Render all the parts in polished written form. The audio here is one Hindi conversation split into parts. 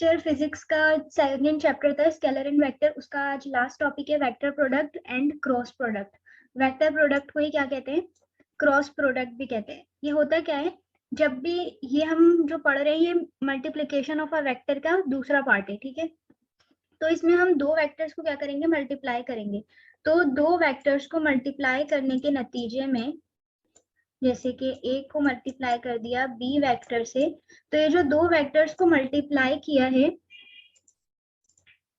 लेक्चर फिजिक्स का सेकंड चैप्टर था स्केलर एंड वेक्टर, उसका आज लास्ट टॉपिक है vector product and cross product. Vector product को ही क्या कहते हैं, क्रॉस प्रोडक्ट भी कहते हैं। ये होता क्या है, जब भी ये हम जो पढ़ रहे हैं ये मल्टीप्लीकेशन ऑफ अ वेक्टर का दूसरा पार्ट है, ठीक है। तो इसमें हम दो वेक्टर्स को क्या करेंगे, मल्टीप्लाई करेंगे। तो दो वेक्टर्स को मल्टीप्लाई करने के नतीजे में, जैसे कि ए को मल्टीप्लाई कर दिया बी वेक्टर से, तो ये जो दो वेक्टर्स को मल्टीप्लाई किया है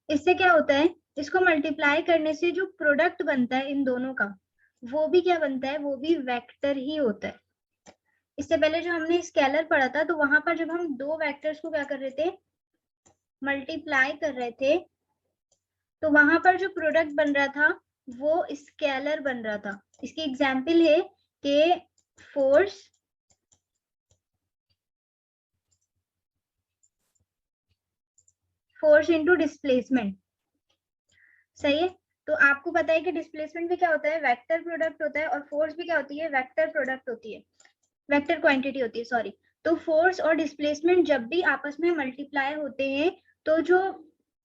इससे क्या होता है, इसको मल्टीप्लाई करने से जो प्रोडक्ट बनता है इन दोनों का वो भी क्या बनता है, वो भी वेक्टर ही होता है। इससे पहले जो हमने स्केलर पढ़ा था तो वहां पर जब हम दो वेक्टर्स को क्या कर रहे थे, मल्टीप्लाई कर रहे थे, तो वहां पर जो प्रोडक्ट बन रहा था वो स्केलर बन रहा था। इसकी एग्जाम्पल है कि फोर्स इनटू डिस्प्लेसमेंट, सही है। तो आपको पता है कि डिस्प्लेसमेंट भी क्या होता है, वेक्टर प्रोडक्ट होता है, और फोर्स भी क्या होती है, वेक्टर प्रोडक्ट होती है, वेक्टर क्वांटिटी होती है, सॉरी। तो फोर्स और डिस्प्लेसमेंट जब भी आपस में मल्टीप्लाई होते हैं तो जो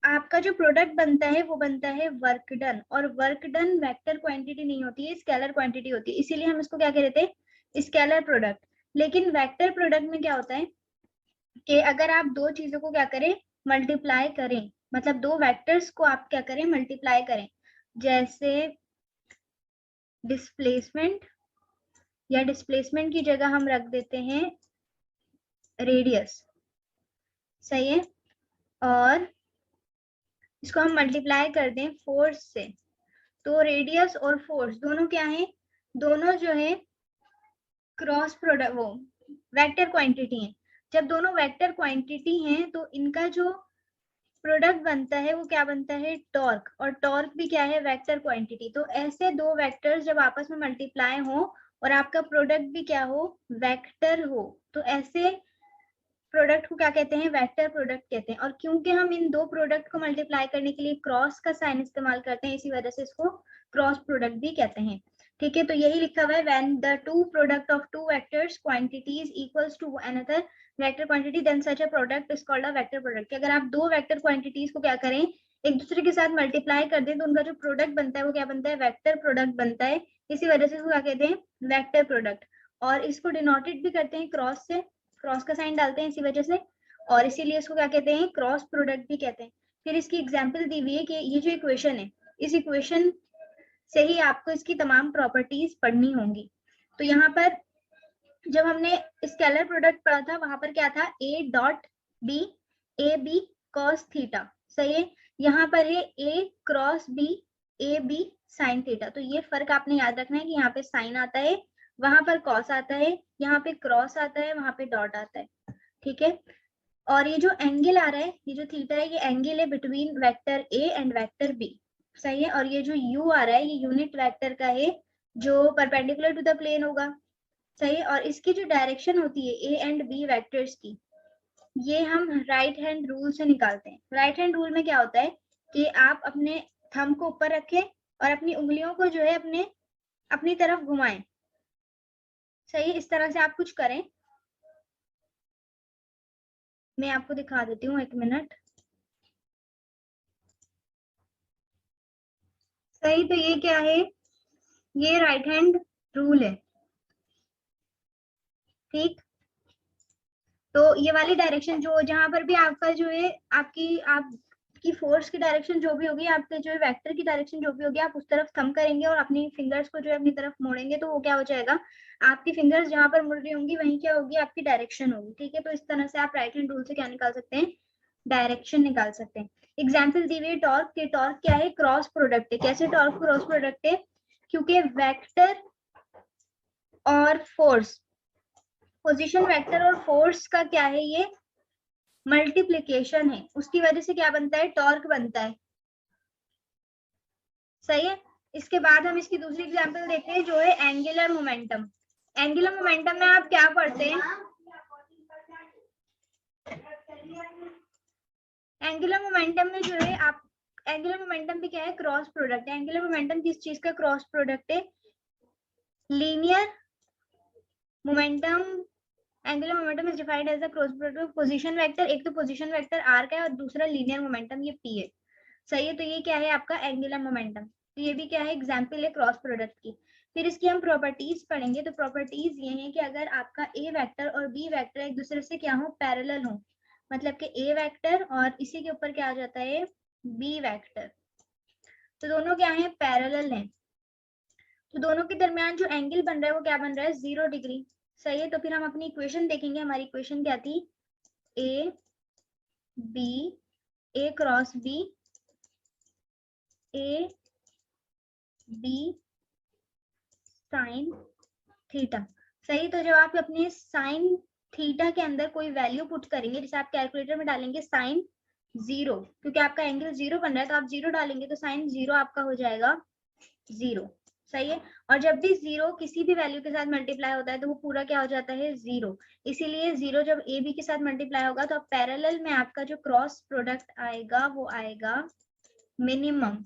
आपका जो प्रोडक्ट बनता है वो बनता है वर्क डन, और वर्क डन वेक्टर क्वांटिटी नहीं होती है, स्केलर क्वांटिटी होती है, इसीलिए हम इसको क्या कहते हैं, स्केलर प्रोडक्ट। लेकिन वेक्टर प्रोडक्ट में क्या होता है कि अगर आप दो चीजों को क्या करें, मल्टीप्लाई करें, मतलब दो वेक्टर्स को आप क्या करें, मल्टीप्लाई करें, जैसे डिस्प्लेसमेंट, या डिस्प्लेसमेंट की जगह हम रख देते हैं रेडियस, सही है, और इसको हम मल्टीप्लाई कर दें फोर्स से, तो रेडियस और फोर्स दोनों क्या है, दोनों जो है क्रॉस प्रोडक्ट, वो वेक्टर क्वांटिटी है। जब दोनों वेक्टर क्वांटिटी हैं तो इनका जो प्रोडक्ट बनता है वो क्या बनता है, टॉर्क, और टॉर्क भी क्या है, वेक्टर क्वांटिटी। तो ऐसे दो वेक्टर्स जब आपस में मल्टीप्लाई हो और आपका प्रोडक्ट भी क्या हो, वेक्टर हो, तो ऐसे प्रोडक्ट को क्या कहते हैं, वेक्टर प्रोडक्ट कहते हैं। और क्योंकि हम इन दो प्रोडक्ट को मल्टीप्लाई करने के लिए क्रॉस का साइन इस्तेमाल करते हैं, इसी वजह से इसको क्रॉस प्रोडक्ट भी कहते हैं, ठीक है। तो यही लिखा हुआ है, when the two product of two vectors quantities equals to another vector quantity then such a product is called a vector product. अगर आप दो वेक्टर क्वांटिटीज को क्या करें, एक दूसरे के साथ मल्टीप्लाई कर दें तो उनका जो प्रोडक्ट बनता है वो क्या बनता है, वेक्टर प्रोडक्ट बनता है, इसी वजह से इसको क्या कहते हैं, वेक्टर प्रोडक्ट। और इसको डिनोटेड भी करते हैं क्रॉस से, क्रॉस का साइन डालते हैं इसी वजह से, और इसीलिए इसको क्या कहते हैं, क्रॉस प्रोडक्ट भी कहते हैं। फिर इसकी एग्जांपल दी हुई है कि ये जो इक्वेशन है, इस इक्वेशन से ही आपको इसकी तमाम प्रॉपर्टीज पढ़नी होंगी। तो यहाँ पर जब हमने स्केलर प्रोडक्ट पढ़ा था वहां पर क्या था, A dot B, A B cos theta, सही है। यहाँ पर है A cross B, A B sine theta. तो ये फर्क आपने याद रखना है कि यहाँ पे साइन आता है, वहां पर कॉस आता है, यहाँ पे क्रॉस आता है, वहां पे डॉट आता है, ठीक है। और ये जो एंगल आ रहा है, ये जो थीटा है, ये एंगल है between vector A and vector B, सही है। और ये जो यू आ रहा है ये यूनिट वेक्टर का है जो परपेंडिकुलर टू द प्लेन होगा, सही है। और इसकी जो डायरेक्शन होती है ए एंड बी वेक्टर्स की, ये हम राइट हैंड रूल से निकालते हैं। राइट हैंड रूल में क्या होता है कि आप अपने थंब को ऊपर रखें और अपनी उंगलियों को जो है अपनी तरफ घुमाएं, सही है। इस तरह से आप कुछ करें, मैं आपको दिखा देती हूँ, एक मिनट, सही। तो ये क्या है, ये राइट हैंड रूल है, ठीक। तो ये वाली डायरेक्शन जो जहां पर भी आपका जो है आपकी फोर्स की डायरेक्शन जो भी होगी, आपके जो है वेक्टर की डायरेक्शन जो भी होगी, आप उस तरफ थंब करेंगे और अपनी फिंगर्स को जो है अपनी तरफ मोड़ेंगे, तो वो क्या हो जाएगा, आपकी फिंगर्स जहां पर मुड़ रही होंगी वहीं क्या होगी, आपकी डायरेक्शन होगी, ठीक है। तो इस तरह से आप राइट हैंड रूल से क्या निकाल सकते हैं, डायरेक्शन निकाल सकते हैं। एग्जाम्पल दी हुई टॉर्क के, टॉर्क क्या है, क्रॉस प्रोडक्ट है। कैसे टॉर्क क्रॉस प्रोडक्ट है, क्योंकि वेक्टर और फोर्स, पोजीशन वेक्टर और फोर्स का क्या है, ये मल्टीप्लीकेशन है, उसकी वजह से क्या बनता है, टॉर्क बनता है, सही है। इसके बाद हम इसकी दूसरी एग्जांपल देखते हैं जो है एंगुलर मोमेंटम। एंगुलर मोमेंटम में आप क्या पढ़ते हैं, एंगुलर मोमेंटम में जो है आप, एंगुलर मोमेंटम भी क्या है, क्रॉस प्रोडक्ट है। एंगुलर मोमेंटम किस चीज का क्रॉस प्रोडक्ट है, linear momentum angular momentum is defined as the cross product position vector, एक तो पोजीशन वेक्टर आर का है और दूसरा लीनियर मोमेंटम ये पी है। सही है, तो ये क्या है आपका एंगुलर मोमेंटम, तो ये भी क्या है एग्जाम्पल है क्रॉस प्रोडक्ट की। फिर इसकी हम प्रॉपर्टीज पढ़ेंगे, तो प्रॉपर्टीज ये है कि अगर आपका ए वेक्टर और बी वेक्टर एक दूसरे से क्या हो पैरेलल हो, मतलब कि ए वेक्टर और इसी के ऊपर क्या आ जाता है बी वेक्टर, तो दोनों क्या है पैरेलल हैं, तो दोनों के दरमियान जो एंगल बन रहा है वो क्या बन रहा है 0 डिग्री। सही है, तो फिर हम अपनी इक्वेशन देखेंगे, हमारी इक्वेशन क्या थी A B A cross B A B sine theta. सही, तो जब आप अपने साइन थीटा के अंदर कोई वैल्यू पुट करेंगे, जैसे आप कैलकुलेटर में डालेंगे साइन 0, क्योंकि आपका एंगल 0 बन रहा है तो आप 0 डालेंगे तो साइन 0 आपका हो जाएगा 0। सही है, और जब भी 0 किसी भी वैल्यू के साथ मल्टीप्लाई होता है तो वो पूरा क्या हो जाता है 0, इसीलिए 0 जब ए बी के साथ मल्टीप्लाई होगा तो पैरेलल में आपका जो क्रॉस प्रोडक्ट आएगा वो आएगा मिनिमम,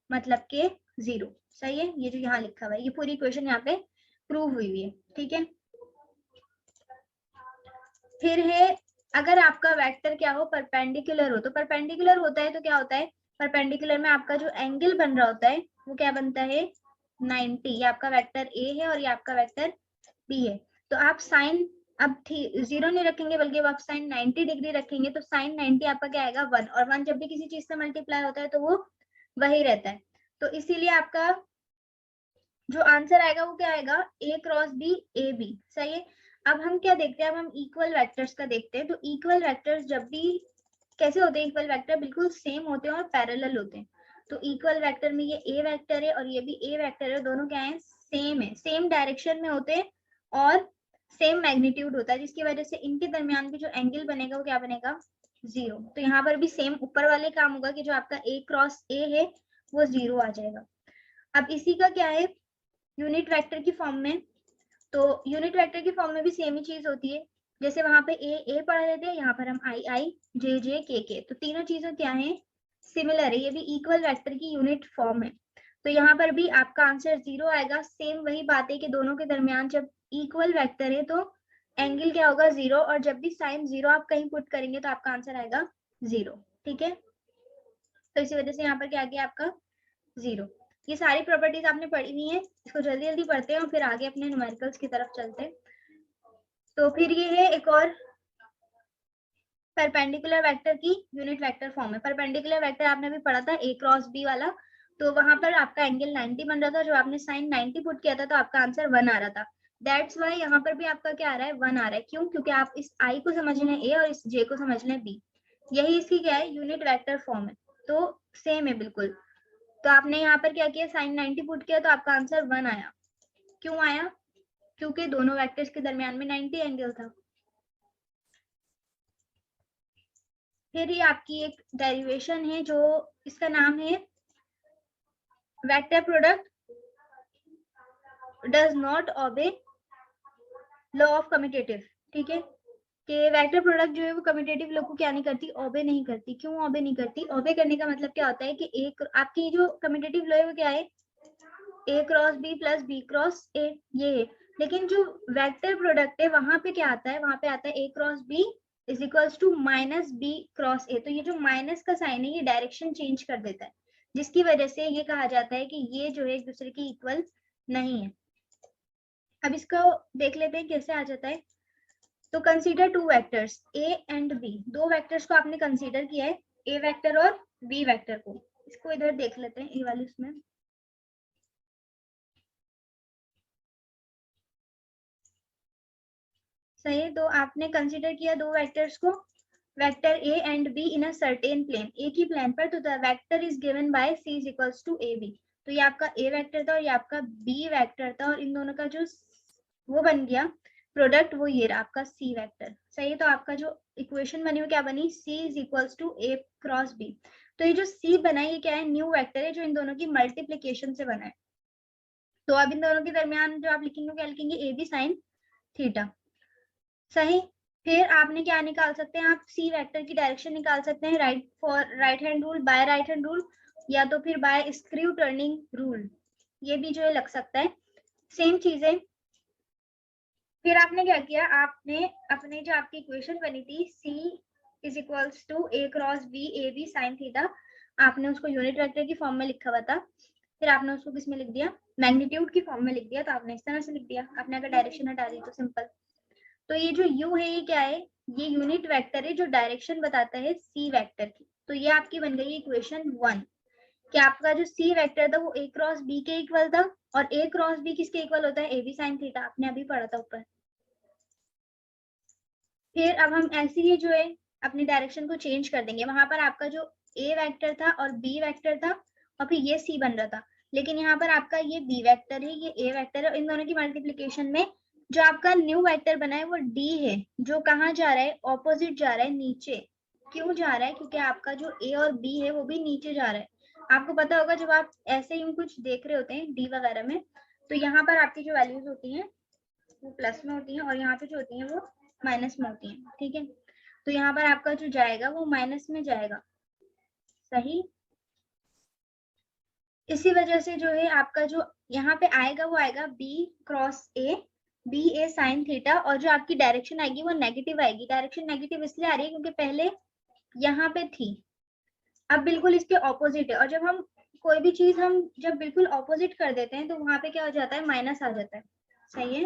मतलब के 0। सही है, ये जो यहाँ लिखा हुआ है ये पूरी इक्वेशन यहाँ पे प्रूव हुई है, ठीक है। फिर है अगर आपका वेक्टर क्या हो परपेंडिकुलर हो, तो परपेंडिकुलर होता है तो क्या होता है परपेंडिकुलर में आपका जो एंगल बन रहा होता है वो क्या बनता है 90, ये आपका वेक्टर ए है और ये आपका वेक्टर बी है, तो आप साइन अब 0 नहीं रखेंगे बल्कि आप साइन 90 डिग्री रखेंगे, तो साइन 90 आपका क्या आएगा 1, और 1 जब भी किसी चीज से मल्टीप्लाई होता है तो वो वही रहता है, तो इसीलिए आपका जो आंसर आएगा वो क्या आएगा ए क्रॉस बी ए बी। सही है, अब हम क्या देखते हैं, अब हम इक्वल वेक्टर्स का देखते हैं, तो इक्वल वेक्टर्स जब भी कैसे होते हैं इक्वल वेक्टर बिल्कुल सेम होते हैं और पैरेलल होते हैं, तो इक्वल वेक्टर में ये ए वेक्टर है और ये भी ए वेक्टर है, दोनों क्या है सेम डायरेक्शन में होते हैं और सेम मैग्नीट्यूड होता है, जिसकी वजह से इनके दरमियान भी जो एंगल बनेगा वो क्या बनेगा 0, तो यहाँ पर भी सेम ऊपर वाले काम होगा कि जो आपका ए क्रॉस ए है वो 0 आ जाएगा। अब इसी का क्या है यूनिट वेक्टर की फॉर्म में, तो यूनिट वेक्टर की फॉर्म में भी सेम ही चीज होती है, जैसे वहां पे ए पढ़ा देते हैं, यहाँ पर हम आई जे के, तो तीनों चीजें क्या है सिमिलर है, ये भी इक्वल वेक्टर की यूनिट फॉर्म है, तो यहाँ पर भी आपका आंसर 0 आएगा। सेम वही बात है कि दोनों के दरमियान जब इक्वल वेक्टर है तो एंगल क्या होगा 0, और जब भी साइन 0 आप कहीं पुट करेंगे तो आपका आंसर आएगा 0। ठीक है, तो इसी वजह से यहाँ पर क्या आ गया आपका 0। ये सारी प्रॉपर्टीज आपने पढ़ी हुई है, इसको जल्दी जल्दी पढ़ते हैं और फिर आगे अपने न्यूमेरिकल्स की तरफ चलते हैं। तो फिर ये है एक और परपेंडिकुलर वेक्टर की यूनिट वेक्टर फॉर्म है। परपेंडिकुलर वेक्टर आपने भी पढ़ा था ए क्रॉस बी वाला, तो वहां पर आपका एंगल 90 बन रहा था, जो आपने साइन 90 पुट किया था तो आपका आंसर 1 आ रहा था। दैट्स वाई यहाँ पर भी आपका क्या आ रहा है 1 आ रहा है, क्यों? क्योंकि आप इस आई को समझ लें ए और इस जे को समझ लें बी, यही इसकी क्या है यूनिट वेक्टर फॉर्म है, तो सेम है बिल्कुल। तो आपने यहाँ पर क्या किया साइन 90 पुट किया तो आपका आंसर 1 आया, क्यों आया? क्योंकि दोनों वेक्टर्स के दरमियान में 90 एंगल था। फिर ये आपकी एक डेरिवेशन है जो इसका नाम है vector product does not obey law of commutative. ठीक है, कि वेक्टर प्रोडक्ट जो है वो कम्यूटेटिव लॉ को क्या नहीं करती ओबे नहीं करती। क्यों ओबे नहीं करती? ओबे करने का मतलब क्या होता है कि एक आपकी जो कम्यूटेटिव लॉ है वो क्या है A cross B plus B cross A, ये है। लेकिन जो वेक्टर प्रोडक्ट है वहां पे क्या आता है, वहां पे आता है A cross B is equals to minus B cross A, तो ये जो माइनस का साइन है ये डायरेक्शन चेंज कर देता है, जिसकी वजह से ये कहा जाता है कि ये जो है एक दूसरे की इक्वल नहीं है। अब इसको देख लेते हैं कैसे आ जाता है। तो consider two vectors A and B, दो वेक्टर्स को आपने कंसीडर किया है, ए वेक्टर और बी वेक्टर को। इसको इधर देख लेते हैं ए वाली उसमें। सही है, तो आपने कंसीडर किया दो वेक्टर्स को, vector A and B in a certain plane, एक ही प्लेन पर, तो the vector is given by C is equals to A B. तो ये आपका ए वेक्टर था और ये आपका बी वेक्टर था, और इन दोनों का जो वो बन गया प्रोडक्ट वो ये रहा आपका सी वेक्टर। सही है, तो आपका जो इक्वेशन बनी वो क्या बनी C is equals to A cross B. तो ये जो सी बना है ये क्या है न्यू वेक्टर है जो इन दोनों की मल्टीप्लीकेशन से बना है। तो अब इन दोनों के दरमियान जो आप लिखेंगे क्या लिखेंगे ए बी साइन थीटा। सही, फिर आपने क्या निकाल सकते हैं, आप सी वेक्टर की डायरेक्शन निकाल सकते हैं right for right hand rule, by right hand rule, या तो फिर बाय स्क्रू टर्निंग रूल, ये भी जो है लग सकता है। सेम चीज है, फिर आपने क्या किया, आपने अपने जो आपकी इक्वेशन बनी थी C is equals to A cross B A B sine theta, आपने उसको यूनिट वेक्टर की फॉर्म में लिखा हुआ था, फिर आपने उसको किस में लिख दिया, मैग्नीट्यूड की फॉर्म में लिख दिया। तो आपने इस तरह से लिख दिया, आपने अगर डायरेक्शन हटा दी तो सिंपल। तो ये जो U है ये क्या है, ये यूनिट वेक्टर है जो डायरेक्शन बताता है C वेक्टर की। तो ये आपकी बन गई इक्वेशन 1 कि आपका जो C वेक्टर था वो A क्रॉस B के इक्वल था, और A क्रॉस B किसके इक्वल होता है, AB साइन थीटा, आपने अभी पढ़ा था ऊपर। फिर अब हम ऐसे ही जो है अपनी डायरेक्शन को चेंज कर देंगे, वहां पर आपका जो A वेक्टर था और B वेक्टर था और फिर ये C बन रहा था, लेकिन यहाँ पर आपका ये B वेक्टर है, ये A वेक्टर है, और इन दोनों की मल्टीप्लीकेशन में जो आपका न्यू वेक्टर बना है वो D है, जो कहाँ जा रहा है, ऑपोजिट जा रहा है, नीचे। क्यों जा रहा है, क्योंकि आपका जो A और B है वो भी नीचे जा रहा है। आपको पता होगा जब आप ऐसे ही कुछ देख रहे होते हैं D वगैरह में, तो यहाँ पर आपकी जो वैल्यूज होती हैं वो प्लस में होती हैं और यहाँ पे जो होती हैं वो माइनस में होती हैं, ठीक है। तो यहाँ पर आपका जो जाएगा वो माइनस में जाएगा, सही। इसी वजह से जो है आपका जो यहाँ पे आएगा वो आएगा B cross A, B A sign theta, और जो आपकी डायरेक्शन आएगी वो नेगेटिव आएगी। डायरेक्शन नेगेटिव इसलिए आ रही है क्योंकि पहले यहाँ पे थी, अब बिल्कुल इसके ऑपोजिट है। और जब हम कोई भी चीज हम जब बिल्कुल ऑपोजिट कर देते हैं तो वहां पे क्या हो जाता है, माइनस आ जाता है, सही है।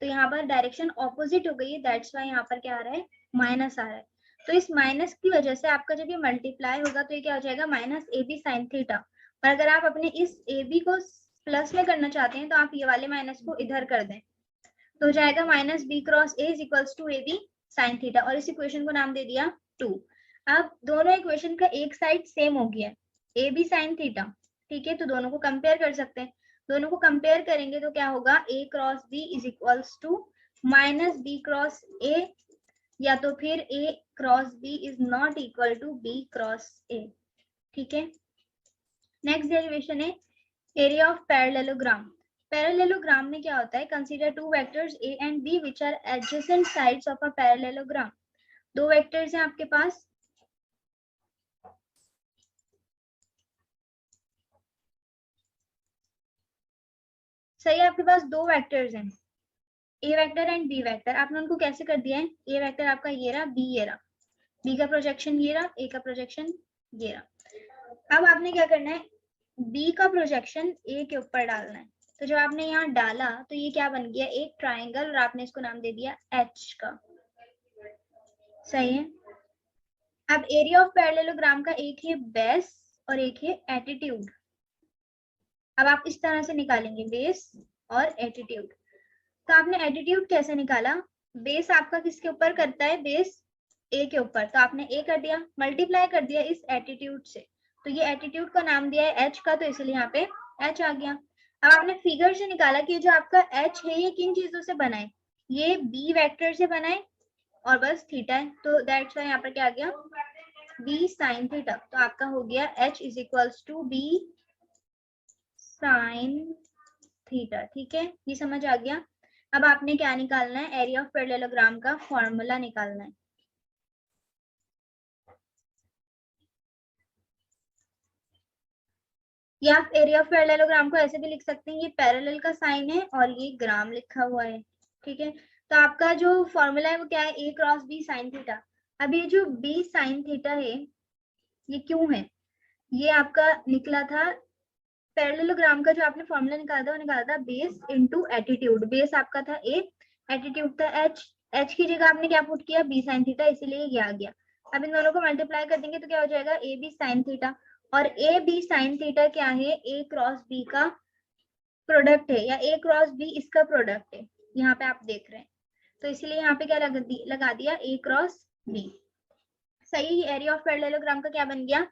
तो यहाँ पर डायरेक्शन ऑपोजिट हो गई है, दैट्स वाई यहाँ पर क्या आ रहा है, माइनस आ रहा है। तो इस माइनस की वजह से आपका जब ये मल्टीप्लाई होगा तो ये क्या हो जाएगा, minus A B sine theta. और अगर आप अपने इस ए बी को प्लस में करना चाहते हैं तो आप ये वाले माइनस को इधर कर दें, तो हो जाएगा minus B cross A is equals to A B sine theta, और इस इक्वेशन को नाम दे दिया 2। अब दोनों इक्वेशन का एक साइड सेम हो गया, ए बी साइन थीटा, ठीक है। तो दोनों को कंपेयर कर सकते हैं, दोनों को कंपेयर करेंगे तो क्या होगा, A cross B is equals to minus B cross A, या तो फिर A cross B is not equal to B cross A, ठीक है। नेक्स्ट डेरिवेशन है एरिया ऑफ पैरेललोग्राम। पैरेललोग्राम में क्या होता है, consider two vectors A and B which are adjacent sides of a parallelogram. दो वेक्टर्स हैं आपके पास, सही है, आपके पास दो वेक्टर्स हैं, ए वेक्टर एंड बी वेक्टर। आपने उनको कैसे कर दिया है, ए वेक्टर आपका ये रहा, बी ये रहा, बी का प्रोजेक्शन ये रहा, ए का प्रोजेक्शन ये रहा। अब आपने क्या करना है, बी का प्रोजेक्शन ए के ऊपर डालना है। तो जब आपने यहाँ डाला तो ये क्या बन गया, एक ट्राइंगल, और आपने इसको नाम दे दिया एच का, सही है। अब एरिया ऑफ पैरेललोग्राम का एक है बेस और एक है एटीट्यूड। अब आप इस तरह से निकालेंगे बेस और एटीट्यूड। तो आपने एटीट्यूड कैसे निकाला, बेस आपका किसके ऊपर करता है, बेस ए के ऊपर, तो आपने ए कर दिया, मल्टीप्लाई कर दिया इस एटीट्यूड से, तो ये एटीट्यूड का नाम दिया है एच का, तो इसलिए यहाँ पे एच आ गया। अब आपने फिगर से निकाला कि जो आपका एच है ये किन चीजों से बना है, ये बी वेक्टर से बना है और बस थीटा है, तो दैट्स वाई यहाँ पर क्या आ गया, बी साइन थीटा। तो आपका हो गया H is equals to B sine theta, ठीक है, ये समझ आ गया। अब आपने क्या निकालना है, एरिया ऑफ पैरेललोग्राम का फॉर्मूला निकालना है। या आप एरिया ऑफ पैरेललोग्राम को ऐसे भी लिख सकते हैं, ये पैरेलल का साइन है और ये ग्राम लिखा हुआ है, ठीक है। तो आपका जो फॉर्मूला है वो क्या है, A cross B sine theta. अब ये जो बी साइन थीटा है ये क्यों है, ये आपका निकला था पैरेललोग्राम का, जो आपने फॉर्मूला निकाला था वो निकाला था बेस इनटू एटीट्यूड। बेस आपका था ए, एटीट्यूड था एच, एच की जगह आपने क्या पुट किया, बी साइन थीटा, इसीलिए ये आ गया। अब इन दोनों को मल्टीप्लाई कर देंगे तो क्या हो जाएगा, ए बी साइन थीटा। और ए बी साइन थीटा क्या है, ए क्रॉस बी का प्रोडक्ट है, या ए क्रॉस बी इसका प्रोडक्ट है, यहाँ पे आप देख रहे हैं। तो इसलिए यहाँ पे क्या लगा दिया ए क्रॉस बी, सही। एरिया ऑफ पैरेललोग्राम का क्या बन गया,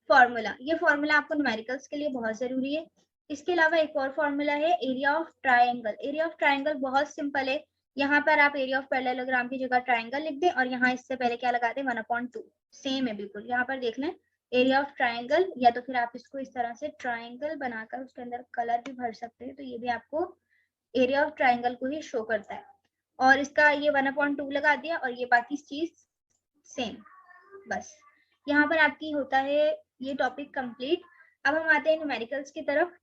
फॉर्मूला। ये फॉर्मूला आपको न्यूमेरिकल्स के लिए बहुत जरूरी है। इसके अलावा एक और फॉर्मूला है area of triangle. Area of triangle बहुत सिंपल है, यहाँ पर आप एरिया ऑफ पैरेललोग्राम की जगह ट्राइंगल लिख दें और यहाँ इससे पहले क्या लगा दें, 1/2, सेम है बिल्कुल। यहाँ पर देख लें एरिया ऑफ ट्राइंगल, या तो फिर आप इसको इस तरह से ट्राइंगल बनाकर उसके अंदर कलर भी भर सकते हैं, तो ये भी आपको एरिया ऑफ ट्राइंगल को ही शो करता है। और इसका ये 1/2 लगा दिया और ये बाकी चीज सेम, बस यहाँ पर आपकी होता है ये टॉपिक कंप्लीट। अब हम आते हैं न्यूमेरिकल्स की तरफ,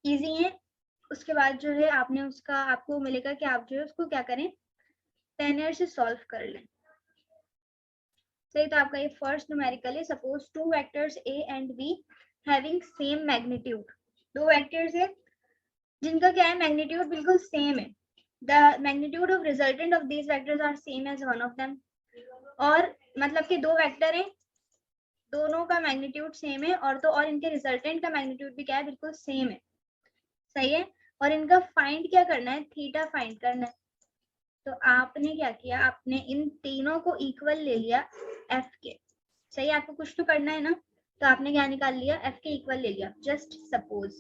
इजी है। उसके बाद जो है आपने उसका आपको मिलेगा कि आप जो है उसको क्या करें, पेनियर से सॉल्व कर लें। सही, तो आपका ये फर्स्ट न्यूमेरिकल है। Suppose two vectors A and B having same magnitude. दो वेक्टर्स है जिनका क्या है, मैग्नीट्यूड बिल्कुल सेम है। The magnitude of resultant of these vectors are same as one of them. और मतलब कि दो वेक्टर है, दोनों का मैग्नीट्यूड सेम है, और इनके रिजल्टेंट का मैग्नीट्यूड भी क्या है, बिल्कुल सेम है। सही है, और इनका फाइंड क्या करना है, थीटा फाइंड करना है। तो आपने क्या किया, आपने इन तीनों को इक्वल ले लिया एफ के। सही, आपको कुछ तो करना है ना, तो आपने क्या निकाल लिया, एफ के इक्वल ले लिया, जस्ट सपोज।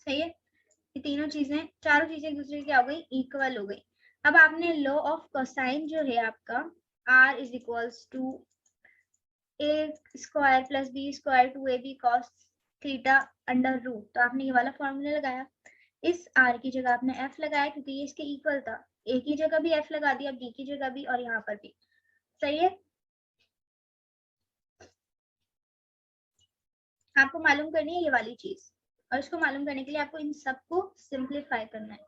सही है, ये तीनों चीजें, चारों चीजें एक दूसरे की क्या हो गई, इक्वल हो गई। अब आपने लॉ ऑफ कोसाइन जो है आपका, r is equals to A square plus B square two A B cos theta under root, तो आपने ये वाला फॉर्मूला लगाया। इस r की जगह आपने f लगाया क्योंकि ये इसके इक्वल था। a की जगह भी f लगा दिया, b की जगह भी, और यहाँ पर भी। सही है, आपको मालूम करनी है ये वाली चीज, और इसको मालूम करने के लिए आपको इन सबको सिंप्लीफाई करना है।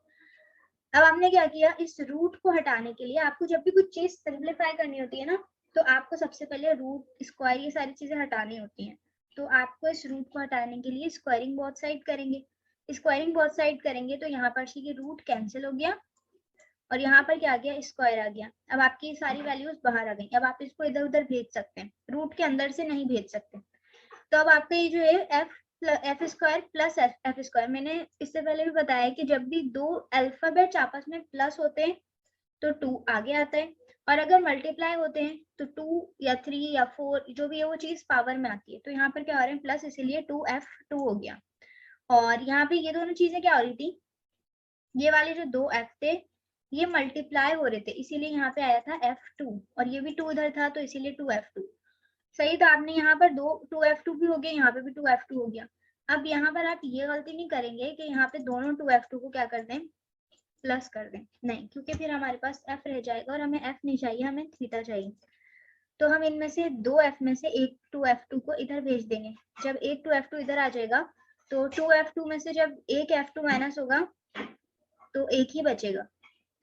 अब आपने क्या किया, इस रूट को हटाने के लिए आपको जब भी कुछ चीज सिंप्लीफाई करनी होती है ना, तो आपको सबसे पहले रूट स्क्वायर ये सारी चीजें हटानी होती हैं। तो आपको इस रूट को हटाने के लिए स्क्वायरिंग बोथ साइड करेंगे। स्क्वायरिंग बोथ साइड करेंगे तो यहाँ पर ये रूट कैंसिल हो गया, और यहाँ पर क्या आ गया, स्क्वायर आ गया। अब आपकी सारी वैल्यूज बाहर आ गई। अब आप इसको इधर उधर भेज सकते हैं, रूट के अंदर से नहीं भेज सकते। तो अब आपका ये जो है F square plus F square, मैंने इससे पहले भी बताया कि जब भी दो अल्फाबेट्स आपस में प्लस होते हैं तो 2 आगे आता है, और अगर मल्टीप्लाई होते हैं तो 2 या 3 या 4 जो भी है वो चीज पावर में आती है। तो यहाँ पर क्या हो रहा है, प्लस, इसीलिए 2f2 हो गया। और यहाँ पे ये दोनों चीजें क्या हो रही थी, ये वाले जो दो f थे ये मल्टीप्लाई हो रहे थे, इसीलिए यहाँ पे आया था f2, और ये भी 2 उधर था तो इसीलिए 2f2। सही, तो आपने यहाँ पर दो 2f2 भी हो गया, यहाँ पे भी 2f2 हो गया। अब यहाँ पर आप ये गलती नहीं करेंगे कि यहाँ पे दोनों 2f2 को क्या कर दें, प्लस कर दें, नहीं, क्योंकि फिर हमारे पास f रह जाएगा और हमें f नहीं चाहिए, हमें थीटा चाहिए। तो हम इनमें से दो f में से एक 2f2 को इधर भेज देंगे। जब एक 2f2 इधर आ जाएगा तो 2f2 में से जब एक f2 माइनस होगा तो एक ही बचेगा।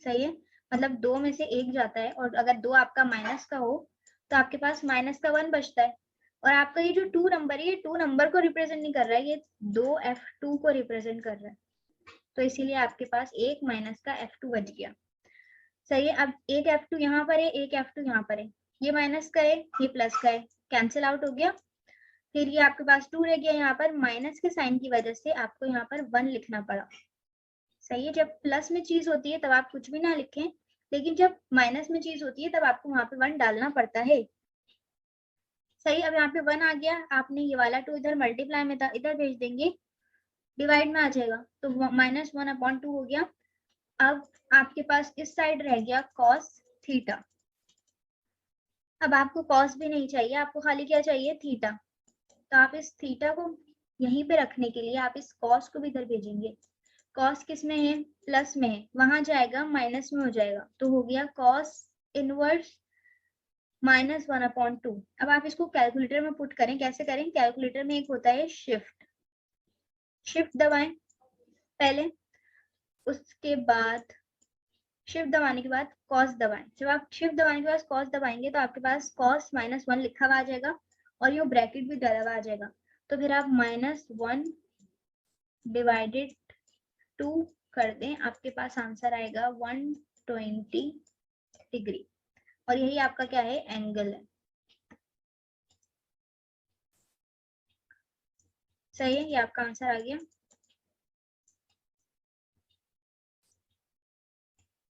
सही है, मतलब दो में से एक जाता है, और अगर दो आपका माइनस का हो तो आपके पास माइनस का 1 बचता है। और आपका ये जो 2 नंबर है, ये 2 नंबर को रिप्रेजेंट नहीं कर रहा है, ये 2f2 को रिप्रेजेंट कर रहा है। तो इसीलिए आपके पास एक माइनस का f2 बच गया। सही है, अब एक f2 यहाँ पर है, एक f2 यहाँ पर है, ये माइनस का है, ये प्लस का है, कैंसिल आउट हो गया। फिर ये आपके पास 2 रह गया, यहाँ पर माइनस के साइन की वजह से आपको यहाँ पर 1 लिखना पड़ा। सही है, जब प्लस में चीज होती है तब आप कुछ भी ना लिखें, लेकिन जब माइनस में चीज होती है तब आपको वहां पे 1 डालना पड़ता है। सही, अब यहाँ पे 1 आ गया, आपने ये वाला 2 इधर मल्टीप्लाई में था, इधर भेज देंगे, डिवाइड में आ जाएगा, तो -1/2 हो गया। अब आपके पास इस साइड रह गया cos थीटा। अब आपको cos भी नहीं चाहिए, आपको खाली क्या चाहिए, थीटा। तो आप इस थीटा को यहीं पे रखने के लिए आप इस cos को भी इधर भेजेंगे। cos किस में है, प्लस में है, वहां जाएगा माइनस में हो जाएगा, तो हो गया cos इनवर्स -1/2। अब आप इसको कैलकुलेटर में पुट करें, कैसे करें, कैलकुलेटर में एक होता है शिफ्ट, शिफ्ट दबाएं पहले, उसके बाद शिफ्ट दबाने के बाद cos दबाएं। जब आप शिफ्ट दबाने के बाद cos दबाएंगे तो आपके पास cos -1 लिखा हुआ आ जाएगा, और ये ब्रैकेट भी डला हुआ आ जाएगा। तो फिर आप -1 डिवाइडेड 2 कर दें, आपके पास आंसर आएगा 120 डिग्री, और यही आपका क्या है, एंगल है। सही है, ये आपका आंसर आ गया।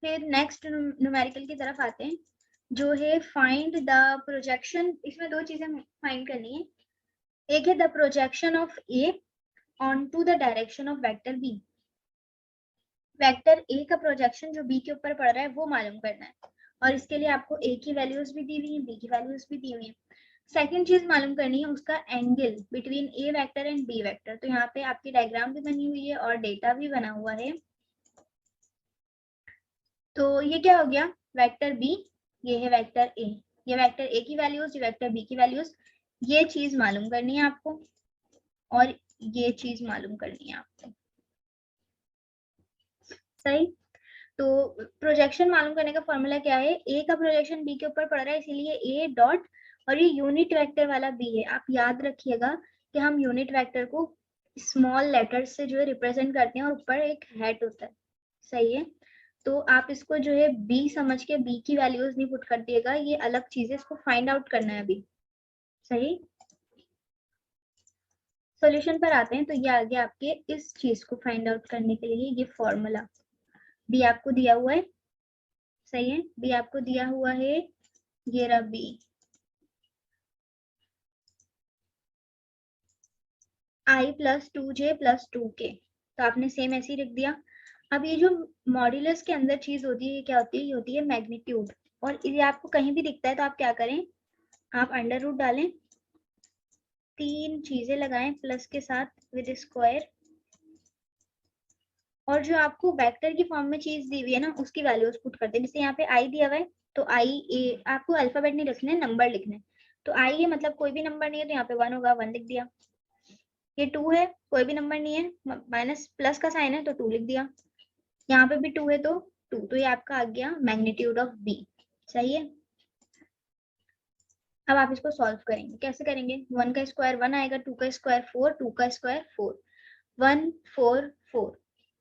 फिर नेक्स्ट न्यूमेरिकल की तरफ आते हैं, जो है फाइंड द प्रोजेक्शन। इसमें दो चीजें फाइंड करनी है, एक है the projection of A onto the direction of vector B. Vector A का प्रोजेक्शन जो बी के ऊपर पड़ रहा है वो मालूम करना है, और इसके लिए आपको ए की वैल्यूज भी दी हुई है, बी की वैल्यूज भी दी हुई है। सेकंड चीज मालूम करनी है उसका angle between A vector and B vector. तो यहाँ पे आपकी डायग्राम भी बनी हुई है और डेटा भी बना हुआ है। तो ये क्या हो गया, वेक्टर बी, ये है वेक्टर ए, ये वेक्टर ए की वैल्यूज, ये वेक्टर बी की वैल्यूज, ये चीज मालूम करनी है आपको, और ये चीज मालूम करनी है आपको। सही। तो प्रोजेक्शन मालूम करने का फॉर्मूला क्या है, ए का प्रोजेक्शन बी के ऊपर पड़ रहा है इसीलिए ए डॉट, और ये यूनिट वेक्टर वाला बी है। आप याद रखिएगा कि हम यूनिट वेक्टर को स्मॉल लेटर्स से जो है रिप्रेजेंट करते हैं और ऊपर एक हैट होता है। सही है। तो आप इसको जो है बी समझ के बी की वैल्यूज नहीं पुट कर दिएगा, ये अलग चीज है, इसको फाइंड आउट करना है अभी। सही। सॉल्यूशन पर आते हैं। तो ये आ गया आपके इस चीज को फाइंड आउट करने के लिए ये फॉर्मूला। बी आपको दिया हुआ है। सही है। बी आपको दिया हुआ है, ये रहा बी। आई प्लस 2j प्लस 2k, तो आपने सेम ऐसे ही लिख दिया। अब ये जो मॉड्यूलस के अंदर चीज होती है, ये क्या होती है, ये होती है मैग्नीट्यूड। और ये आपको कहीं भी दिखता है तो आप क्या करें, आप अंडर रूट डालें, तीन चीजें लगाएं प्लस के साथ विद स्क्वायर, और जो आपको वेक्टर की फॉर्म में चीज दी हुई है ना उसकी वैल्यूज पुट करते हैं। जैसे यहाँ पे आई दिया हुआ है तो आई ए, आपको अल्फाबेट नहीं लिखने, नंबर लिखने। तो आई है मतलब कोई भी नंबर नहीं है तो यहाँ पे 1 होगा, 1 लिख दिया। ये 2 है, कोई भी नंबर नहीं है, माइनस प्लस का साइन है तो 2 लिख दिया। यहाँ पे भी 2 है तो 2, तो ये आपका आ गया मैग्नीट्यूड ऑफ बी। सही है। अब आप इसको सॉल्व करेंगे, कैसे करेंगे, 1 का स्क्वायर 1 आएगा, 2 का स्क्वायर 4, 2 का स्क्वायर 4, 1 4 4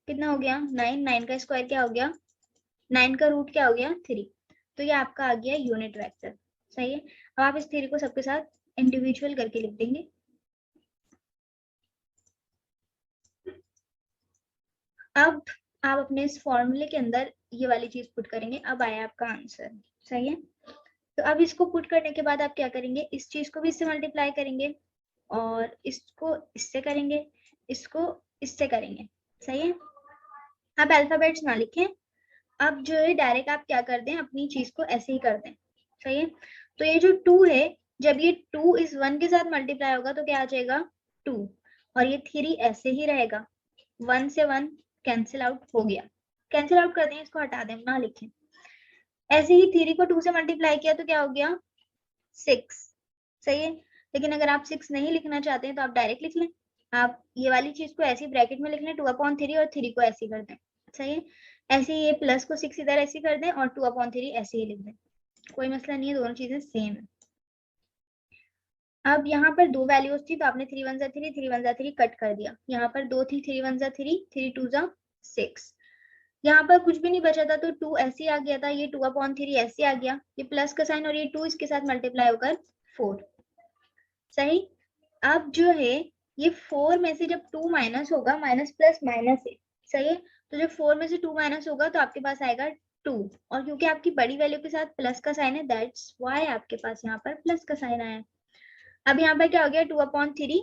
कितना हो गया 9, 9 का स्क्वायर क्या हो गया, 9 का रूट क्या हो गया 3। तो ये आपका आ गया यूनिट वेक्टर। सही है। अब आप इस थ्योरी को सबके साथ इंडिविजुअल करके लिख देंगे। अब आप अपने इस फॉर्मूले के अंदर ये वाली चीज पुट करेंगे, अब आया आपका आंसर। सही है। तो अब इसको पुट करने के बाद आप क्या करेंगे, इस चीज को भी इससे मल्टीप्लाई करेंगे और इसको इससे करेंगे, इसको इससे करेंगे। सही है। आप अल्फाबेट्स ना लिखें, अब जो है डायरेक्ट आप क्या कर दें, अपनी चीज को ऐसे ही कर दें। सही है। तो ये जो 2 है, जब ये 2 इस 1 के साथ मल्टीप्लाई होगा तो क्या आ जाएगा 2, और ये 3 ऐसे ही रहेगा, 1 से 1 कैंसिल आउट हो गया। कैंसिल आउट कर दें, इसको हटा दें, ना लिखें। ऐसे ही 3 को 2 से मल्टीप्लाई किया तो क्या हो गया 6। सही है। लेकिन अगर आप 6 नहीं लिखना चाहते हैं तो आप डायरेक्ट लिख लें, आप ये वाली चीज को ऐसे ब्रैकेट में लिख लें 2/3 और 3 को ऐसे कर दें। सही है। ऐसे ही ये प्लस को 6 इधर ऐसे कर दें और 2/3 ऐसे ही लिख दें, कोई मसला नहीं है, दोनों चीजें सेम है। अब यहाँ पर दो वैल्यूज थी तो आपने 3 1 3 3 1 3 कट कर दिया, यहाँ पर 2 थी, 3 1 3 3 2 6, यहाँ पर कुछ भी नहीं बचा था तो 2 ऐसे आ गया था, ये 2/3 ऐसे आ गया, ये प्लस का साइन और ये 2 इसके साथ मल्टीप्लाई होकर 4। सही। अब जो है ये 4 में से जब 2 माइनस होगा, माइनस प्लस माइनस है। सही है। तो जब 4 में से 2 माइनस होगा तो आपके पास आएगा 2, और क्योंकि आपकी बड़ी वैल्यू के साथ प्लस का साइन है दैट्स व्हाई आपके पास यहाँ पर प्लस का साइन आया। अब यहाँ पर क्या हो गया 2/3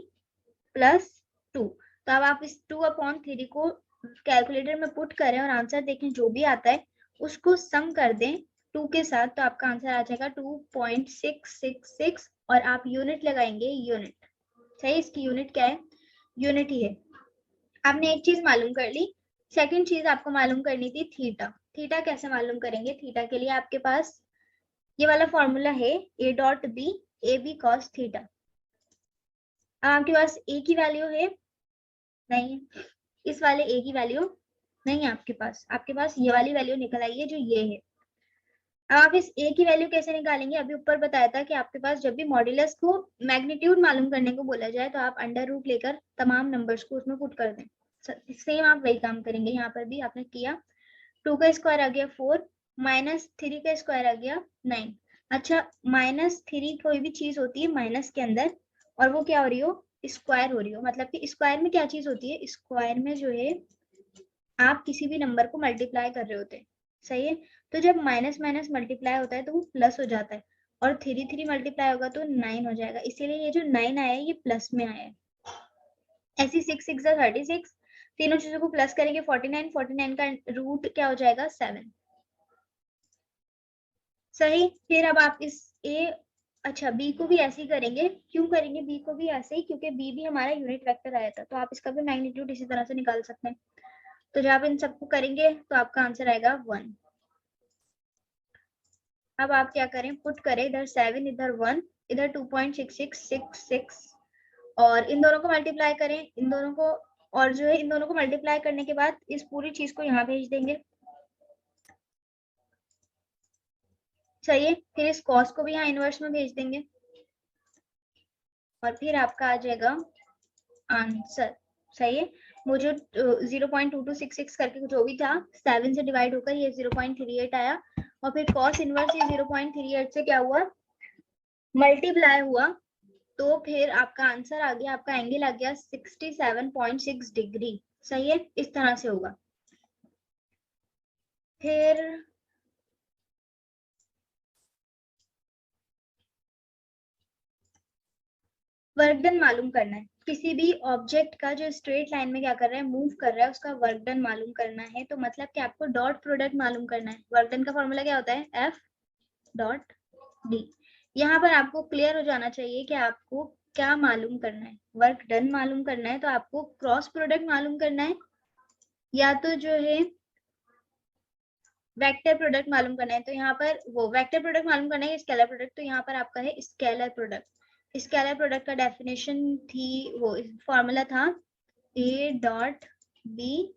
प्लस 2, तो अब आप इस 2/3 को कैलकुलेटर में पुट करें और आंसर देखें, जो भी आता है उसको सम कर दें 2 के साथ तो आपका आंसर आ जाएगा 2.666, और आप यूनिट लगाएंगे, यूनिट। सही। इसकी यूनिट क्या है, यूनिट ही है। आपने एक चीज मालूम कर ली, सेकंड चीज आपको मालूम करनी थी थीटा। थीटा कैसे मालूम करेंगे, थीटा के लिए आपके पास ये वाला फॉर्मूला है, A dot B A B cos theta. अब आपके पास ए की वैल्यू है, नहीं है, इस वाले ए की वैल्यू नहीं है आपके पास, आपके पास ये वाली वैल्यू निकल आई है जो ये है। अब आप इस ए की वैल्यू कैसे निकालेंगे, अभी ऊपर बताया था कि आपके पास जब भी मॉड्यूलस को मैग्नीट्यूड मालूम करने को बोला जाए तो आप अंडर रूट लेकर तमाम नंबर्स को उसमें पुट कर दें। सेम आप वही काम करेंगे, यहाँ पर भी आपने किया, 2 का स्क्वायर आ गया 4, माइनस 3 का स्क्वायर आ गया 9। अच्छा, माइनस 3 कोई भी चीज होती है माइनस के अंदर और वो क्या हो रही हो, स्क्वायर हो रही हो, मतलब कि स्क्वायर में क्या चीज होती है, स्क्वायर में जो है आप किसी भी नंबर को मल्टीप्लाई कर रहे होते हैं। सही है। तो जब माइनस माइनस मल्टीप्लाई होता है तो वो प्लस हो जाता है, और 3 3 मल्टीप्लाई होगा तो 9 हो जाएगा, इसीलिए ये जो 9 आया है ये प्लस में आया है। ऐसी 6 6 36, तीनों चीजों को प्लस करेंगे 49, 49 का रूट क्या हो जाएगा 7। सही। फिर अब आप इस ए, अच्छा बी को भी ऐसे ही करेंगे, क्यों करेंगे बी को भी ऐसे ही, क्योंकि बी भी हमारा यूनिट वेक्टर आया था, तो आप इसका भी मैग्नीट्यूड इसी तरह से निकाल सकते हैं। तो जब आप इन सबको करेंगे तो आपका आंसर आएगा 1। अब आप क्या करें, पुट करें, इधर 7 इधर 1 इधर 2.6666, और इन दोनों को मल्टीप्लाई करें, इन दोनों को और जो है इन दोनों को मल्टीप्लाई करने के बाद इस पूरी चीज को यहाँ भेज देंगे। सही है, फिर इस कॉस को भी यहाँ इनवर्स में भेज देंगे और फिर आपका आ जाएगा आंसर। सही है, वो जो 0.2266 करके जो भी था 7 से डिवाइड होकर ये 0.38 आया और फिर कॉस इनवर्स ये 0.38 से क्या हुआ, मल्टीप्लाई हुआ, तो फिर आपका आंसर आ गया, आपका एंगल आ गया 67.6 डिग्री। सही है, इस तरह से होगा। फिर वर्क डन मालूम करना है, किसी भी ऑब्जेक्ट का जो स्ट्रेट लाइन में क्या कर रहा है, मूव कर रहा है, उसका वर्क डन मालूम करना है। तो मतलब कि आपको डॉट प्रोडक्ट मालूम करना है। वर्क डन का फॉर्मूला क्या होता है, एफ डॉट डी। यहाँ पर आपको क्लियर हो जाना चाहिए कि आपको क्या मालूम करना है। वर्क डन मालूम करना है तो आपको क्रॉस प्रोडक्ट मालूम करना है, या तो जो है वेक्टर प्रोडक्ट मालूम करना है। तो यहाँ पर वो वेक्टर प्रोडक्ट मालूम करना है, स्केलर प्रोडक्ट, तो यहाँ पर आपका है स्केलर प्रोडक्ट। स्केलर प्रोडक्ट का डेफिनेशन थी, वो फॉर्मूला था A dot B,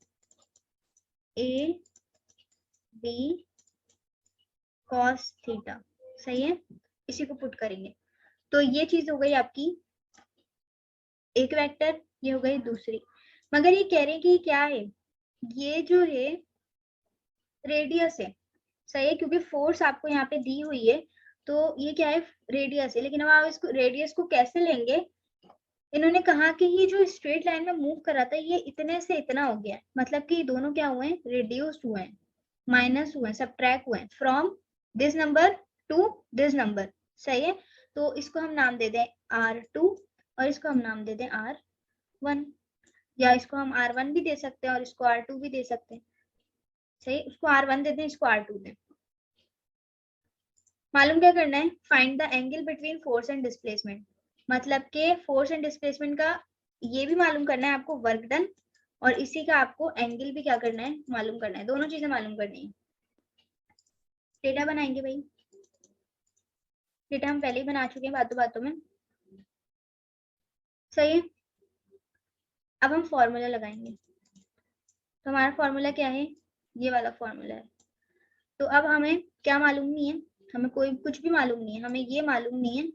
A B cos theta. सही है, इसी को पुट करेंगे तो ये चीज हो गई आपकी एक वेक्टर, ये हो गई दूसरी। मगर ये कह रहे हैं कि क्या है, ये जो है रेडियस है। सही है, क्योंकि फोर्स आपको यहाँ पे दी हुई है तो ये क्या है, रेडियस है। लेकिन अब आप इसको रेडियस को कैसे लेंगे, इन्होंने कहा कि ये जो स्ट्रेट लाइन में मूव कर रहा था ये इतने से इतना हो गया है, मतलब कि दोनों क्या हुए हैं, रिड्यूस्ड हुए हैं, माइनस हुए हैं, सबट्रैक्ट हुए हैं from this number two this number. सही है, तो इसको हम नाम दे दें R2 और इसको हम नाम दे दें R1, या इसको हम R1 भी दे सकते हैं और इसको R2 भी दे सकते हैं। सही, इसको R1 देते हैं, इसको R2 दें। मालूम क्या करना है, find the angle between force and displacement. मतलब के फोर्स एंड डिस्प्लेसमेंट का ये भी मालूम करना है आपको, वर्क डन, और इसी का आपको एंगल भी क्या करना है, मालूम करना है। दोनों चीजें मालूम करनी है। डेटा बनाएंगे भाई, डेटा हम पहले ही बना चुके हैं बातों बातों में। सही है, अब हम फॉर्मूला लगाएंगे। तो हमारा फॉर्मूला क्या है, ये वाला फॉर्मूला है। तो अब हमें क्या मालूम नहीं है, हमें कोई कुछ भी मालूम नहीं है, हमें ये मालूम नहीं है,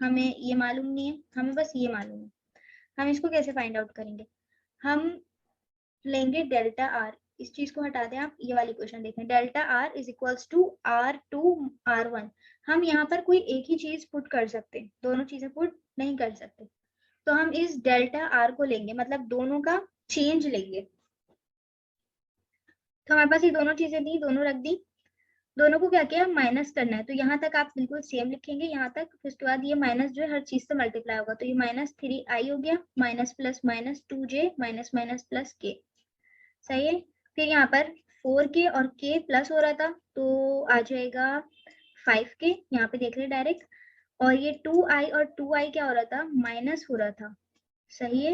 हमें ये मालूम नहीं है, हमें बस ये मालूम है। हम इसको कैसे फाइंड आउट करेंगे, हम लेंगे डेल्टा आर। इस चीज को हटा दें आप, ये वाली क्वेश्चन देखें, delta R is equals to R2 R1। हम यहाँ पर कोई एक ही चीज पुट कर सकते हैं, दोनों चीजें पुट नहीं कर सकते। तो हम इस डेल्टा आर को लेंगे, मतलब दोनों का चेंज लेंगे। तो हमारे पास ये दोनों चीजें दी, दोनों रख दी, दोनों को क्या किया, माइनस करना है। तो यहाँ तक आप बिल्कुल सेम लिखेंगे, यहाँ तक, फिर उसके बाद ये माइनस जो है हर चीज से मल्टीप्लाई होगा, तो ये -3i हो गया, minus plus minus 2j minus minus plus k। सही है, फिर यहाँ पर 4k और k प्लस हो रहा था तो आ जाएगा 5k, यहाँ पे देख रहे डायरेक्ट। और ये 2i और 2i क्या हो रहा था, माइनस हो रहा था। सही है,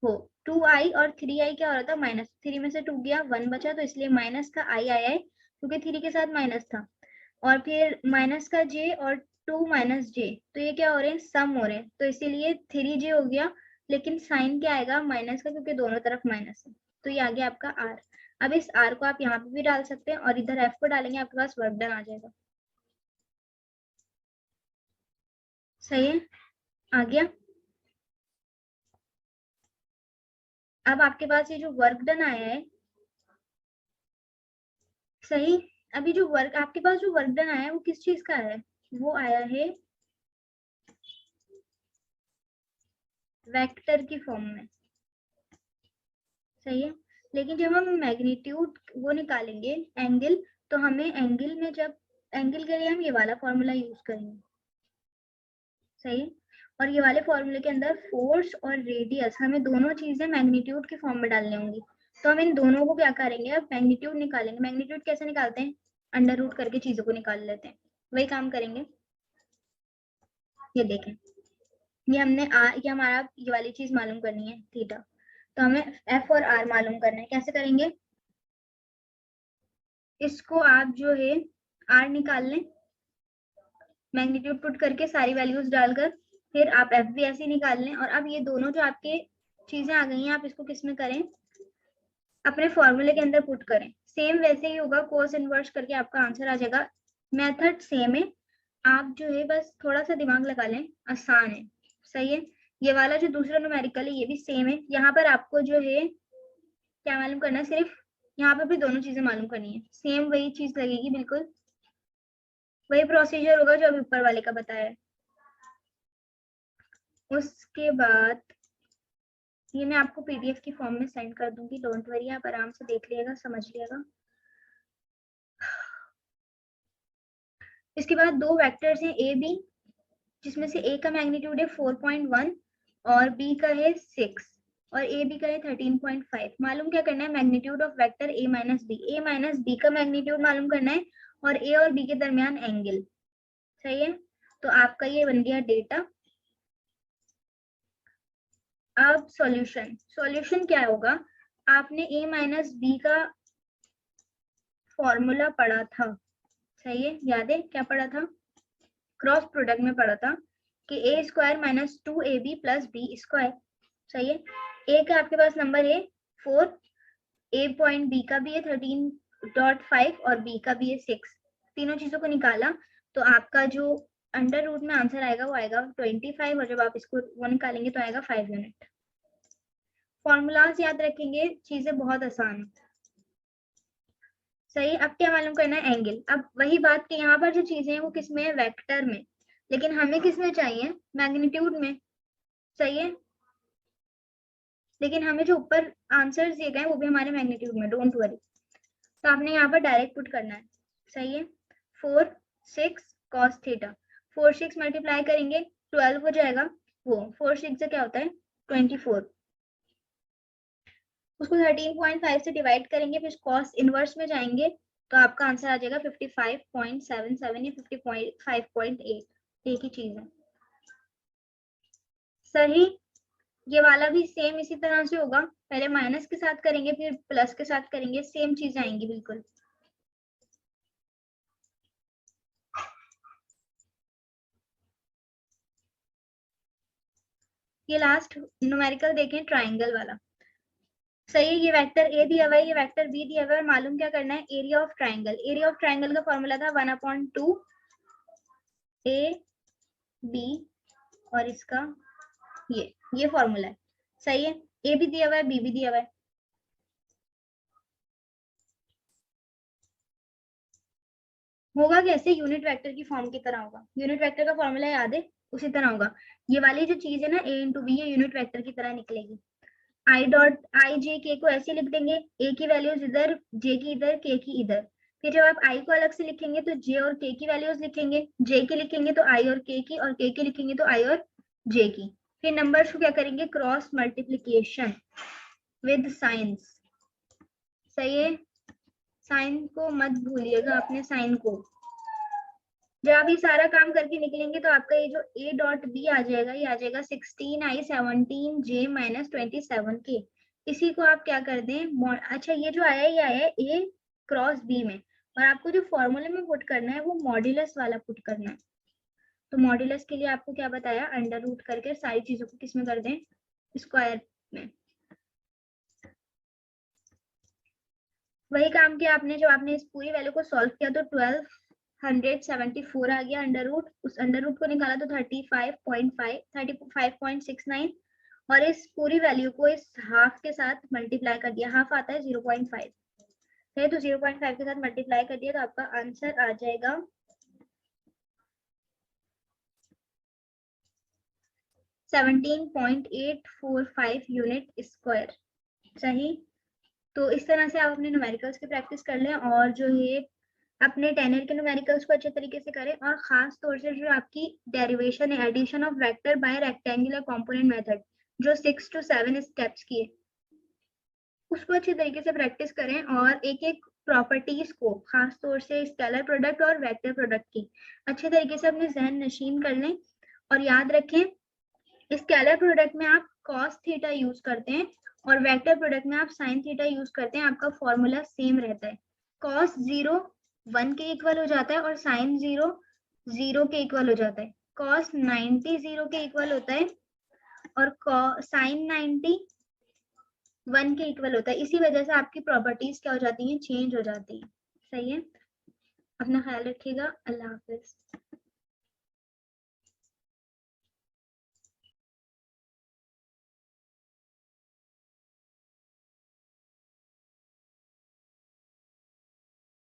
हो 2i और 3i क्या हो रहा था, माइनस। 3 में से 2 गया, 1 बचा, तो इसलिए माइनस का i आया है क्योंकि 3 के साथ माइनस था। और फिर माइनस का j और 2 माइनस j, तो ये क्या हो रहे हैं, सम हो रहे हैं, तो इसीलिए 3j हो गया। लेकिन साइन क्या आएगा, माइनस का, क्योंकि दोनों तरफ माइनस है। तो ये आ गया आपका r। अब इस r को आप यहाँ पे भी डाल सकते हैं और इधर f को डालेंगे, आपके पास वर्क डन आ जाएगा। सही है, आ गया। अब आपके पास ये जो वर्क डन आया है, सही, अभी जो वर्क आपके पास जो वर्क डन आया है वो किस चीज का है, वो आया है वेक्टर की फॉर्म में। सही है, लेकिन जब हम मैग्नीट्यूड वो निकालेंगे एंगल, तो हमें एंगल में, जब एंगल के लिए हम ये वाला फॉर्मूला यूज करेंगे। सही है, और ये वाले फॉर्मूले के अंदर फोर्स और रेडियस, हमें दोनों चीजें मैग्नीट्यूड की फॉर्म में डालनी होंगी। तो हम इन दोनों को क्या करेंगे, अब मैग्नीट्यूड निकालेंगे। मैग्नीट्यूड कैसे निकालते हैं, अंडर रूट करके चीजों को निकाल लेते हैं, वही काम करेंगे। ये देखें, ये हमने ये हमारा ये वाली चीज मालूम करनी है, थीटा। तो हमें एफ और आर मालूम करना है, कैसे करेंगे, इसको आप जो है आर निकाल लें, मैग्नीट्यूड पुट करके सारी वैल्यूज डालकर, फिर आप एफ भी ऐसे निकाल लें। और अब ये दोनों जो आपके चीजें आ गई हैं, आप इसको किस में करें, अपने फॉर्मूले के अंदर पुट करें। सेम वैसे ही होगा, कोस इनवर्स करके आपका आंसर आ जाएगा। मेथड सेम है, आप जो है बस थोड़ा सा दिमाग लगा लें, आसान है। सही है। ये वाला जो दूसरा न्यूमेरिकल है ये भी सेम है। यहाँ पर आपको जो है क्या मालूम करना है, सिर्फ यहाँ पर भी दोनों चीजें मालूम करनी है। सेम वही चीज लगेगी, बिल्कुल वही प्रोसीजर होगा जो अभी ऊपर वाले का बताया है। उसके बाद ये मैं आपको पीडीएफ की फॉर्म में सेंड कर दूंगी, डोंट वरी, आप आराम से देख लिएगा, समझ लिएगा। इसके बाद दो वेक्टर्स हैं ए बी, जिसमें से ए का मैग्नीट्यूड है 4.1 और बी का है 6 और ए बी का है 13.5। मालूम क्या करना है, magnitude of vector A minus B का मैग्नीट्यूड मालूम करना है और ए और बी के दरमियान एंगल। सही है। तो आपका ये बन गया डेटा। अब सॉल्यूशन क्या होगा, आपने ए माइनस बी का फॉर्मूला पढ़ा था। सही है, याद है क्या पढ़ा था, क्रॉस प्रोडक्ट में पढ़ा था कि A square minus 2ab plus B square. सही है। ए का आपके पास नंबर है 4, ए पॉइंट बी का भी है 13.5 और बी का भी है 6। तीनों चीजों को निकाला तो आपका जो अंडर रूट में आंसर आएगा वो आएगा 25 और जब आप इसको वो निकालेंगे तो आएगा 5 यूनिट। फॉर्मूलाज याद रखेंगे, चीजें बहुत आसान है। सही। अब क्या मालूम करना है, एंगल। अब वही बात कि यहाँ पर जो चीजें हैं वो किस में है, वेक्टर में, लेकिन हमें किस में चाहिए, मैग्नीट्यूड में। सही है। लेकिन हमें जो ऊपर आंसर दिए गए वो भी हमारे मैग्नीट्यूड में, डोंट वरी। तो आपने यहाँ पर डायरेक्ट पुट करना है। सही है। 4 6 cos थीटा, 4 6 मल्टीप्लाई करेंगे 12 हो जाएगा, वो 4 6 से क्या होता है 24, उसको 13.5 से डिवाइड करेंगे, फिर cos इनवर्स में जाएंगे तो आपका आंसर आ जाएगा 55.77 या 55.8, एक ही चीज है। सही। ये वाला भी सेम इसी तरह से होगा, पहले माइनस के साथ करेंगे फिर प्लस के साथ करेंगे, सेम चीज आएंगी बिल्कुल। ये लास्ट न्यूमेरिकल देखें, ट्राइंगल वाला। सही है। ये वेक्टर ए दिया हुआ है, ये वेक्टर बी दिया हुआ है, मालूम क्या करना है, area of triangle. Area of triangle का फॉर्मूला था 1/2 ए बी और इसका ये फॉर्मूला है। सही है। ए भी दिया हुआ है, बी भी दिया हुआ है। होगा कैसे, यूनिट वेक्टर की फॉर्म की तरह होगा। यूनिट वेक्टर का फॉर्मूला याद है, उसी तरह होगा। ये वाली जो चीज है ना ए इंटू बी, ये यूनिट वेक्टर की तरह निकलेगी। आई डॉट आई जे के को ऐसे लिख देंगे, ए की वैल्यूज इधर, जे की इधर, के की इधर। फिर जब आप आई को अलग से लिखेंगे तो जे और के की वैल्यूज लिखेंगे, जे की लिखेंगे तो आई और के की लिखेंगे तो आई और जे की। फिर नंबर्स को क्या करेंगे, क्रॉस मल्टीप्लीकेशन विद साइंस। सही है। साइन को मत भूलिएगा, अपने साइन को। जब आप ये सारा काम करके निकलेंगे तो आपका ये जो ए डॉट बी आ जाएगा, ये आ जाएगा 16i 17j माइनस 27k। इसी को आप क्या कर दें, अच्छा ये जो आया है ये आया है ए क्रॉस बी में, और आपको जो फॉर्मूले में पुट करना है वो मॉड्यूलस वाला पुट करना है। तो मॉड्यूलस के लिए आपको क्या बताया, अंडर रूट करके सारी चीजों को किस में कर दें, स्क्वायर में। वही काम किया आपने, जब आपने इस पूरी वैल्यू को सॉल्व किया तो 1274 आ गया अंडर रूट, उस अंडर रूट को निकाला तो 35.69 और इस पूरी वैल्यू को इस हाफ के साथ मल्टीप्लाई कर दिया, हाफ आता है 0.5 है, तो 0.5 के साथ मल्टीप्लाई कर दिया तो आपका आंसर आ जाएगा 17.845 यूनिट स्क्वायर। सही। तो इस तरह से आप अपने न्यूमेरिकल्स की प्रैक्टिस कर लें और जो ये अपने टेनर के न्यूमेरिकल्स को अच्छे तरीके से करें, और खास तौर से जो आपकी डेरिवेशन है, addition of vector by rectangular component method, जो 6 to 7 स्टेप्स की है, उसको अच्छे तरीके से प्रैक्टिस करें और एक एक प्रॉपर्टीज को, खास तौर से स्केलर प्रोडक्ट और वेक्टर प्रोडक्ट की अच्छे तरीके से अपने जहन नशीन कर लें। और याद रखें, स्केलर प्रोडक्ट में आप cos थीटा यूज करते हैं और वेक्टर प्रोडक्ट में आप sin थीटा यूज करते हैं, आपका फॉर्मूला सेम रहता है। cos 0 1 के इक्वल हो जाता है और sin 0 0 के इक्वल हो जाता है। cos 90 0 के इक्वल होता है और sin 90 1 के इक्वल होता है। इसी वजह से आपकी प्रॉपर्टीज क्या हो जाती हैं, चेंज हो जाती हैं। सही है, अपना ख्याल रखिएगा। अल्लाह हाफिज।